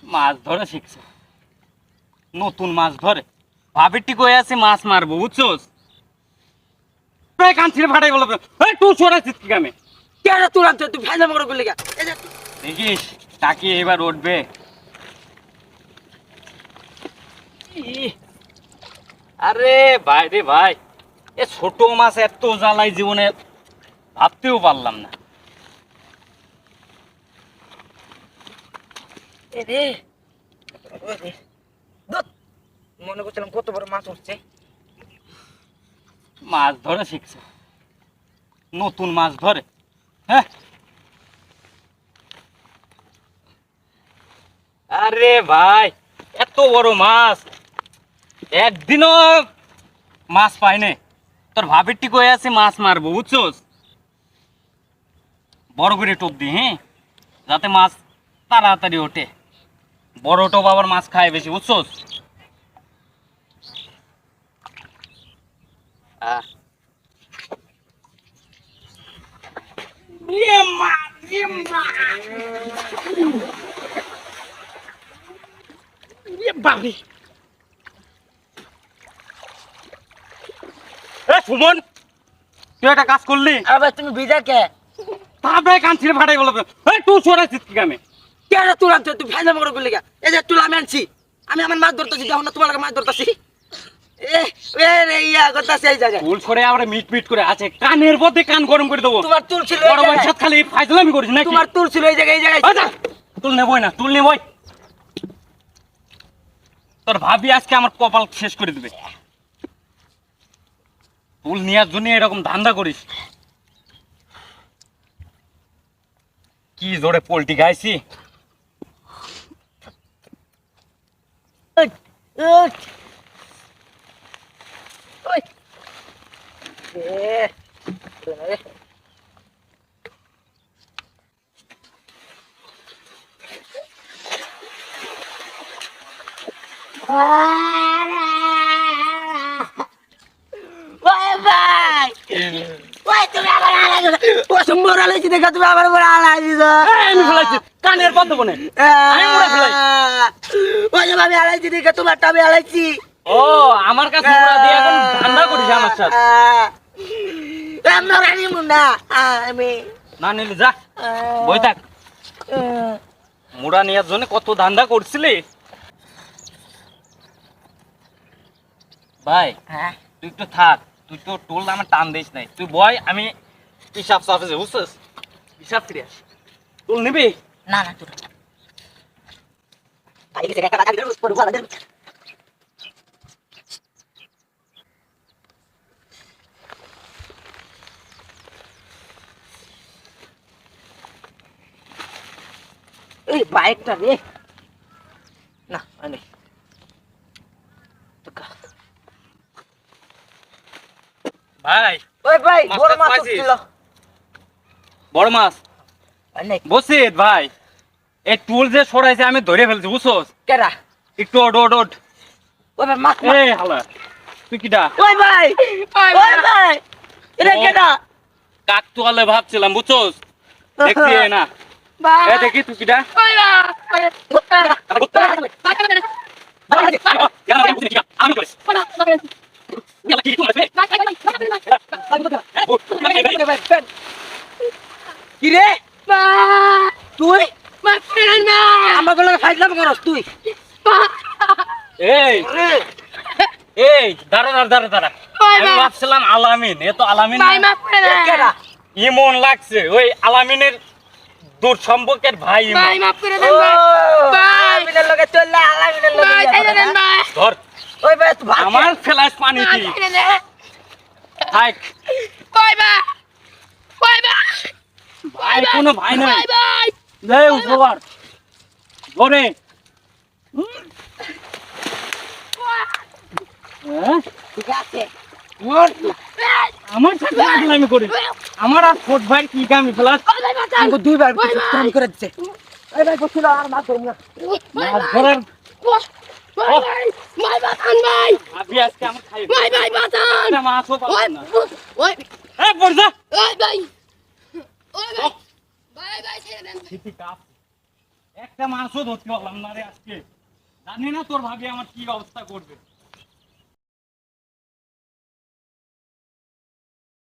মাছ ধরা শিখছে, নতুন মাছ ধরে। ভাবিটি কই আছে মাছ মারবো, বুঝছোস? প্রায় কান ছিঁড়ে ফাটাই বলবে, এই তুই সরাইছিস কি কামে? কেন তুই আনতে তুই ভাই জামা করে বললি কে? দেখিস টাকি এবার উঠবে। আরে ভাই রে ভাই, এ ছোট মাছ এত জ্বালাই জীবনে ভাবতেও পারলাম না। এ রে মনে করছিলাম কত বড় মাছ উঠছে। মাছ ধরা শিখছে, নতুন মাছ ধরে। হ্যাঁ, আরে ভাই এত বড় মাছ একদিনও মাছ পাইনি। তোর ভাবিটি কই আছে মাছ মারবো, বুঝছোস? বড় করে টোপ দি, হ্যাঁ, যাতে মাছ তাড়াতাড়ি ওঠে। বড় টোপ আবার মাছ খায় বেশি, বুঝছোস? সুমন, তুই একটা কাজ করলি। আবার তুমি ভিজা কে? তারপরে কান ছিঁড়ে ফাটাই বলবে, এই তুই সরাইছিস কি কামে? কেন তুই আনতে তুই ভাই জামা করে বললি কে? এই যে তুই আমি আনছি, আমি আমার মাছ ধরতেছি, যখন না তোমার মাছ ধরতেছি। কানের পথে কান গরম করে দেবো। তোমার তুল ছিল খালি ফাইজলামি করিস না? তোমার তুল ছিল এই জায়গায় তুল নেবই না, তুল নেবই। তোর ভাবি আজকে আমার কপাল শেষ করে দিবে। তুল নেওয়ার জন্য এরকম ধান্দা করিস? কি জোরে পোল্টি গাইছি। কানের পথ দেবো না, আমি আলাইছি দেখে তোমারটা আমি আলাইছি। ও আমার কাছে এখন ধান্দা করিস আমার সাথে? আমি না নিলে যা, বই থাক। মুড়া নেওয়ার জন্য কত ধান্দা করছিলি ভাই। হ্যাঁ তুই একটু থাক, তুই তো টোল আমার টান দিস নাই। তুই বয়, আমি হিসাব সাফেছে, বুঝছিস? হিসাব ফিরে আস। টোল নিবি? না না তোর এই বাইকটা রে না আমি ভাই ওই ভাই মাছ বড় টাছ মাছ পাইছিস? উঠছিল। বড় মাছ অনেক বসিত ভাই। এই টুল যে সরাইছে আমি ধরে ফেলছি, বুঝছস? কেডা? একটু ওড ওড ওড। ওই ভাই মাছ এই হালা, তুই কিডা? ওই ভাই ওই ভাই এটা কেডা? কাকতুয়ালে ভাবছিলাম, বুঝছস? দেখছি না এ দেখি তুই কিডা? আমি করিস কি রে তুই আমার বলে ফাইজলাম করস তুই? এই এই দাঁড়া দাঁড়া দাঁড়া দাঁড়া, আমি ভাবছিলাম আলামিন। এ তো আলামিন কেডা? ইমন লাগছে, ওই আলামিনের দূর সম্পর্কের ভাই ইমন। আলামিনের লগে চললা আলামিনের লগে ধর ওই ভাই তুই ভাগ আমার ফেলাস পানি কি থাক। ভাই কোনো ভাই নাই, লে উপর ধরে। ঠিক আছে আমার সাথে আমি করি, আমার আর ছোট ভাই কি কামি ফেলাস? আমাকে দুইবার কাম করে দিচ্ছে। এই ভাই বসছিল আর মাছ ধরুন না। মাছ ধরার ভাই বাঁচান ভাই, ভাবি আজকে আমার খাই ভাই বাঁচান, একটা মাছও পাবো না। ওই এই পড় যা। ভাই ভাই ছেড়ে দেন। ঠিকই কাপ একটা মাছও ধরতে পারলাম না রে আজকে। জানি না তোর ভাবি আমার কি অবস্থা করবে।